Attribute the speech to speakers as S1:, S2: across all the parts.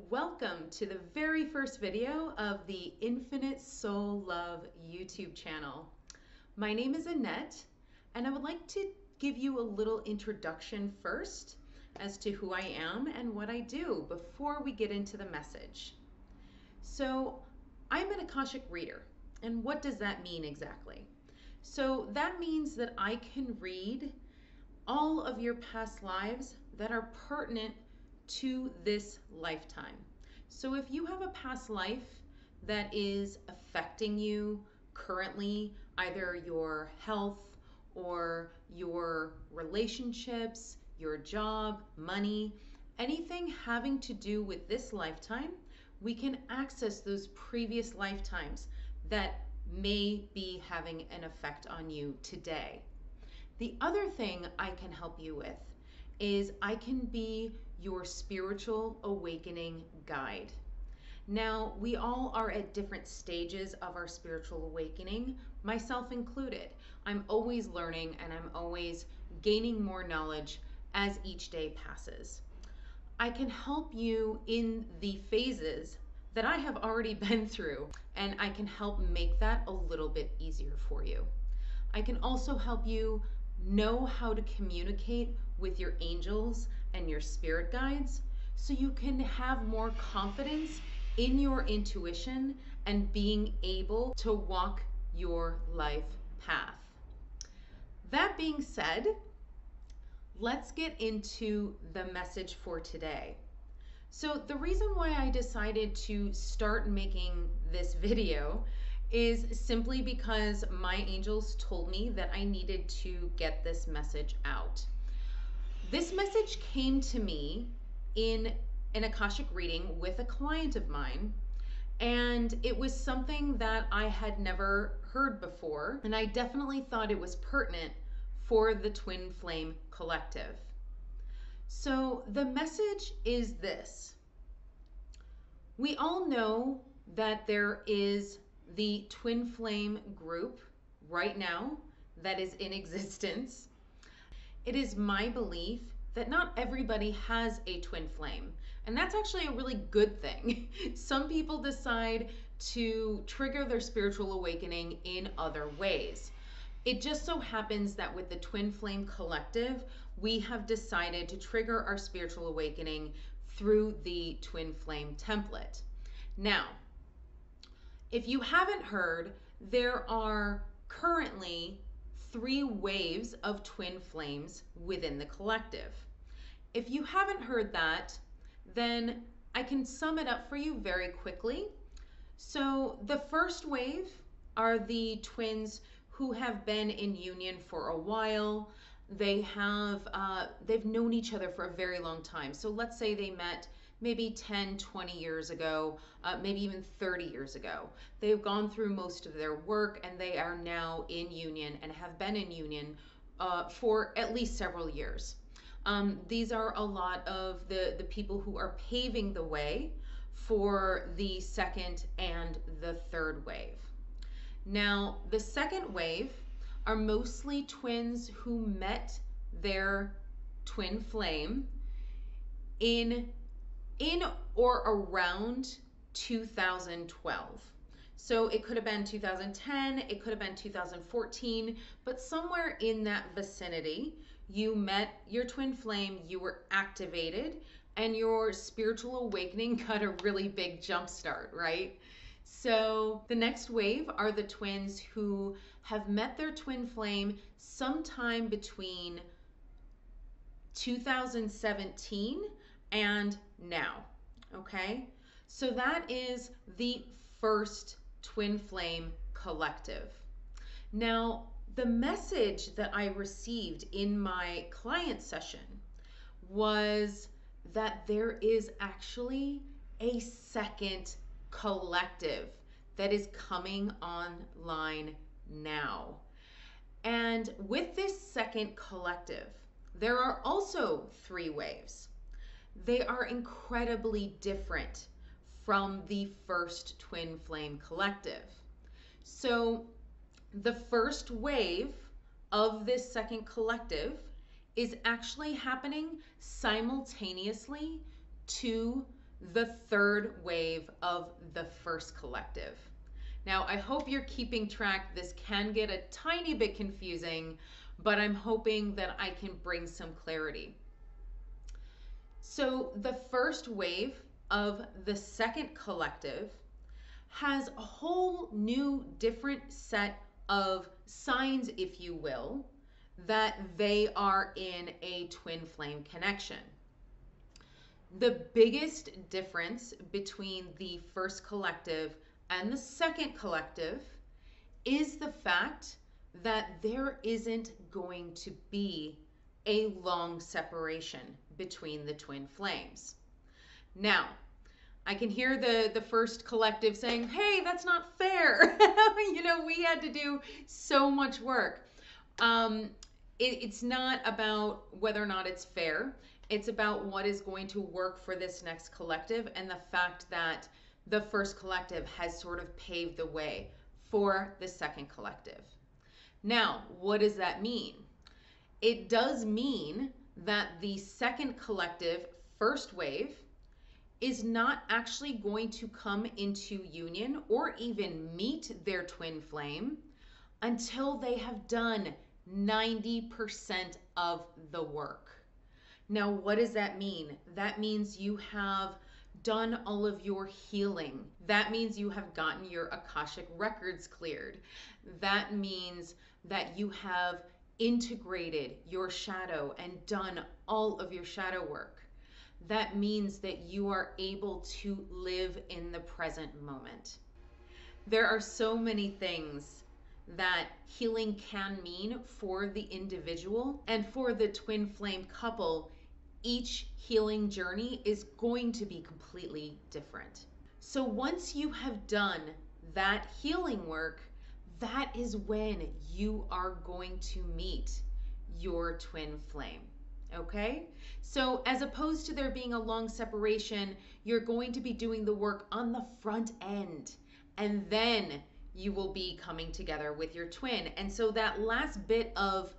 S1: Welcome to the very first video of the Infinite Soul Love YouTube channel. My name is Annette, and I would like to give you a little introduction first as to who I am and what I do before we get into the message. So I'm an Akashic reader, and what does that mean exactly? So that means that I can read all of your past lives that are pertinent to this lifetime. So if you have a past life that is affecting you currently, either your health or your relationships, your job, money, anything having to do with this lifetime, we can access those previous lifetimes that may be having an effect on you today. The other thing I can help you with is I can be your spiritual awakening guide. Now, we all are at different stages of our spiritual awakening, myself included. I'm always learning and I'm always gaining more knowledge as each day passes. I can help you in the phases that I have already been through, and I can help make that a little bit easier for you. I can also help you know how to communicate with your angels and your spirit guides so you can have more confidence in your intuition and being able to walk your life path. That being said, let's get into the message for today. So the reason why I decided to start making this video is simply because my angels told me that I needed to get this message out. This message came to me in an Akashic reading with a client of mine, and it was something that I had never heard before, and I definitely thought it was pertinent for the Twin Flame Collective. So the message is this. We all know that there is the Twin Flame group right now that is in existence. It is my belief that not everybody has a twin flame, and that's actually a really good thing. Some people decide to trigger their spiritual awakening in other ways. It just so happens that with the Twin Flame Collective, we have decided to trigger our spiritual awakening through the Twin Flame template. Now, if you haven't heard, there are currently 3 waves of twin flames within the collective. If you haven't heard that, then I can sum it up for you very quickly. So the first wave are the twins who have been in union for a while. They've known each other for a very long time. So let's say they met maybe 10, 20 years ago, maybe even 30 years ago. They've gone through most of their work and they are now in union and have been in union for at least several years. These are a lot of the people who are paving the way for the second and the third wave. Now, the second wave are mostly twins who met their twin flame in or around 2012. So it could have been 2010, it could have been 2014, but somewhere in that vicinity, you met your twin flame, you were activated, and your spiritual awakening got a really big jump start, right? So the next wave are the twins who have met their twin flame sometime between 2017 and now, okay? So that is the first Twin Flame Collective. Now, the message that I received in my client session was that there is actually a second collective that is coming online now. And with this second collective, there are also 3 waves. They are incredibly different from the first Twin Flame Collective. So the first wave of this second collective is actually happening simultaneously to the third wave of the first collective. Now, I hope you're keeping track. This can get a tiny bit confusing, but I'm hoping that I can bring some clarity. So the first wave of the second collective has a whole new different set of signs, if you will, that they are in a twin flame connection. The biggest difference between the first collective and the second collective is the fact that there isn't going to be a long separation between the twin flames. Now, I can hear the first collective saying, hey, that's not fair. You know, we had to do so much work. It's not about whether or not it's fair. It's about what is going to work for this next collective, and the fact that the first collective has sort of paved the way for the second collective. Now, what does that mean? It does mean that the second collective, first wave, is not actually going to come into union or even meet their twin flame until they have done 90% of the work. Now, what does that mean? That means you have done all of your healing. That means you have gotten your Akashic Records cleared. That means that you have integrated your shadow and done all of your shadow work. That means that you are able to live in the present moment. There are so many things that healing can mean for the individual, and for the twin flame couple, each healing journey is going to be completely different. So once you have done that healing work, that is when you are going to meet your twin flame. Okay? So as opposed to there being a long separation, you're going to be doing the work on the front end, and then you will be coming together with your twin. And so that last bit of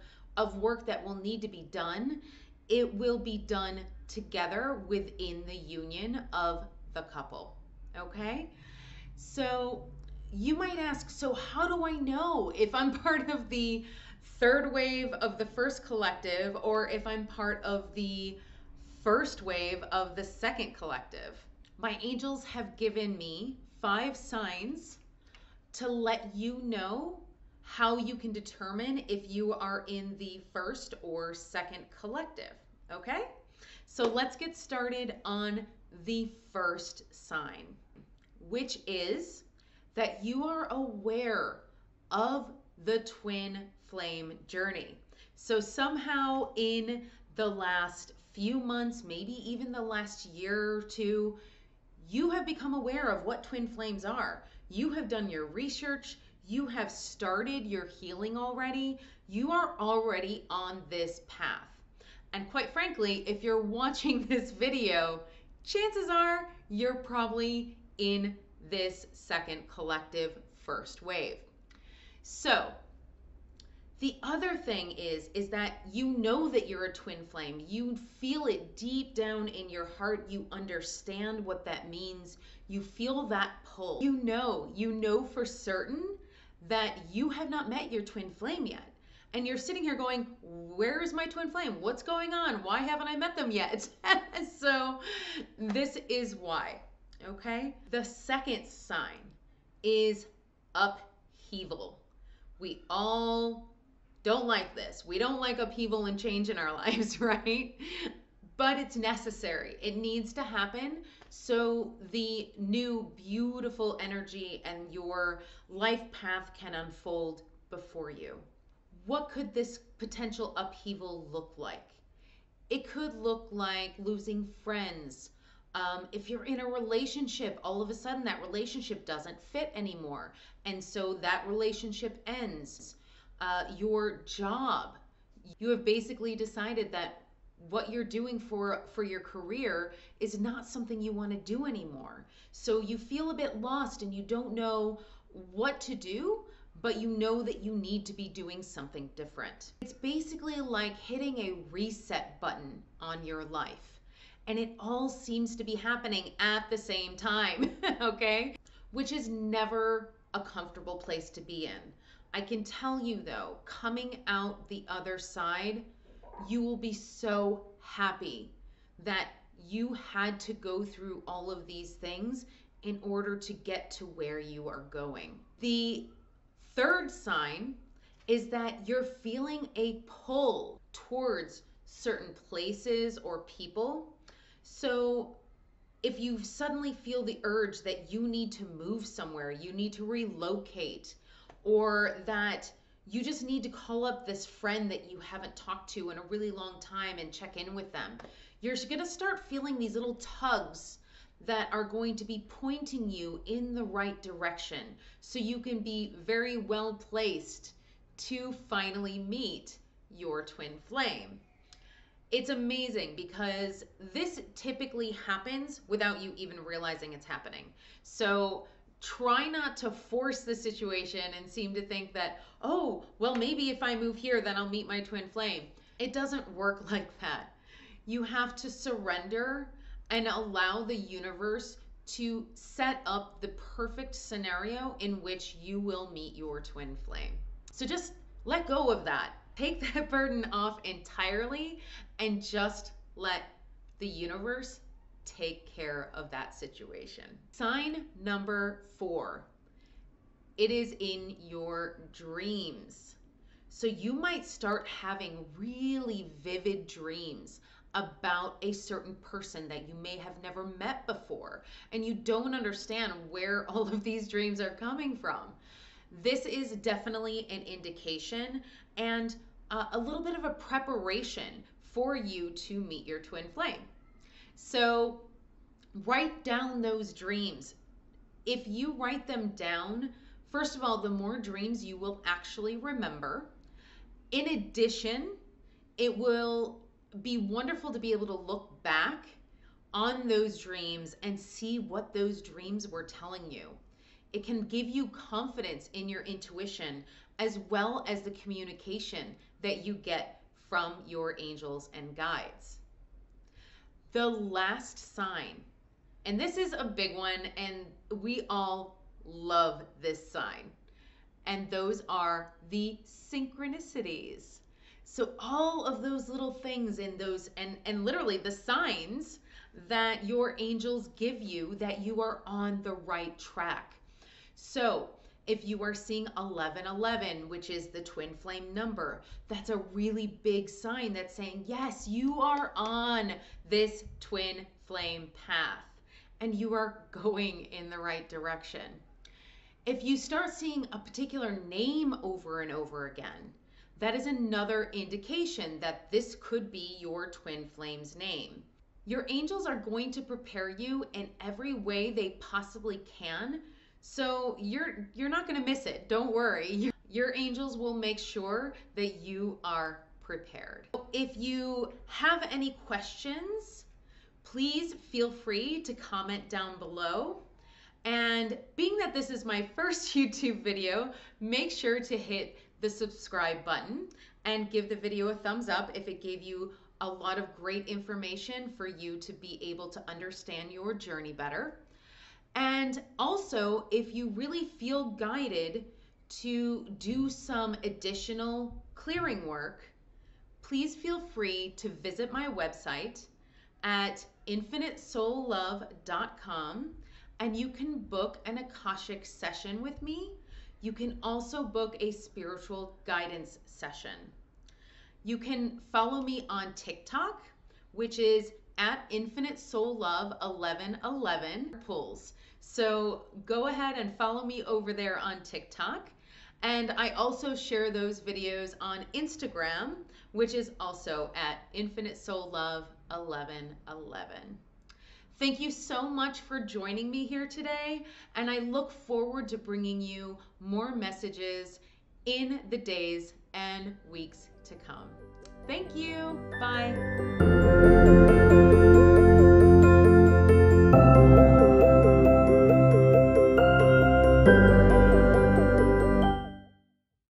S1: work that will need to be done, it will be done together within the union of the couple. Okay? So you might ask, so how do I know if I'm part of the third wave of the first collective, or if I'm part of the first wave of the second collective? My angels have given me 5 signs to let you know how you can determine if you are in the first or second collective. Okay? So let's get started on the first sign, which is that you are aware of the twin flame journey. So somehow in the last few months, maybe even the last year or two, you have become aware of what twin flames are. You have done your research. You have started your healing already. You are already on this path. And quite frankly, if you're watching this video, chances are you're probably in this second collective first wave. So the other thing is that you know that you're a twin flame. You feel it deep down in your heart. You understand what that means. You feel that pull. You know for certain that you have not met your twin flame yet. And you're sitting here going, where is my twin flame? What's going on? Why haven't I met them yet? So this is why, okay? The second sign is upheaval. We all don't like this. We don't like upheaval and change in our lives, right? But it's necessary. It needs to happen so the new beautiful energy and your life path can unfold before you. What could this potential upheaval look like? It could look like losing friends. If you're in a relationship, all of a sudden that relationship doesn't fit anymore, and so that relationship ends. Your job, you have basically decided that what you're doing for your career is not something you want to do anymore. So you feel a bit lost and you don't know what to do, but you know that you need to be doing something different. It's basically like hitting a reset button on your life, and it all seems to be happening at the same time, okay? Which is never a comfortable place to be in. I can tell you though, coming out the other side, you will be so happy that you had to go through all of these things in order to get to where you are going. The third sign is that you're feeling a pull towards certain places or people. So if you suddenly feel the urge that you need to move somewhere, you need to relocate, or that you just need to call up this friend that you haven't talked to in a really long time and check in with them, you're going to start feeling these little tugs that are going to be pointing you in the right direction so you can be very well placed to finally meet your twin flame. It's amazing because this typically happens without you even realizing it's happening. So try not to force the situation and seem to think that, oh, well, maybe if I move here, then I'll meet my twin flame. It doesn't work like that. You have to surrender and allow the universe to set up the perfect scenario in which you will meet your twin flame. So just let go of that. Take that burden off entirely and just let the universe take care of that situation. Sign number 4. It is in your dreams. So you might start having really vivid dreams about a certain person that you may have never met before, and you don't understand where all of these dreams are coming from. This is definitely an indication and a little bit of a preparation for you to meet your twin flame. So write down those dreams. If you write them down, first of all, the more dreams you will actually remember. In addition, it will be wonderful to be able to look back on those dreams and see what those dreams were telling you. It can give you confidence in your intuition as well as the communication that you get from your angels and guides. The last sign, and this is a big one, and we all love this sign, and those are the synchronicities. So all of those little things in those, and literally the signs that your angels give you that you are on the right track. So if you are seeing 1111, which is the twin flame number, that's a really big sign that's saying, yes, you are on this twin flame path and you are going in the right direction. If you start seeing a particular name over and over again, that is another indication that this could be your twin flame's name. Your angels are going to prepare you in every way they possibly can, so you're not going to miss it. Don't worry. Your angels will make sure that you are prepared. If you have any questions, please feel free to comment down below. And being that this is my first YouTube video, make sure to hit the subscribe button and give the video a thumbs up if it gave you a lot of great information for you to be able to understand your journey better. And also, if you really feel guided to do some additional clearing work, please feel free to visit my website at infinitesoullove.com, and you can book an Akashic session with me. You can also book a spiritual guidance session. You can follow me on TikTok, which is at infinitesoullove1111 pulls. So go ahead and follow me over there on TikTok. And I also share those videos on Instagram, which is also at infinitesoullove1111. Thank you so much for joining me here today, and I look forward to bringing you more messages in the days and weeks to come. Thank you. Bye.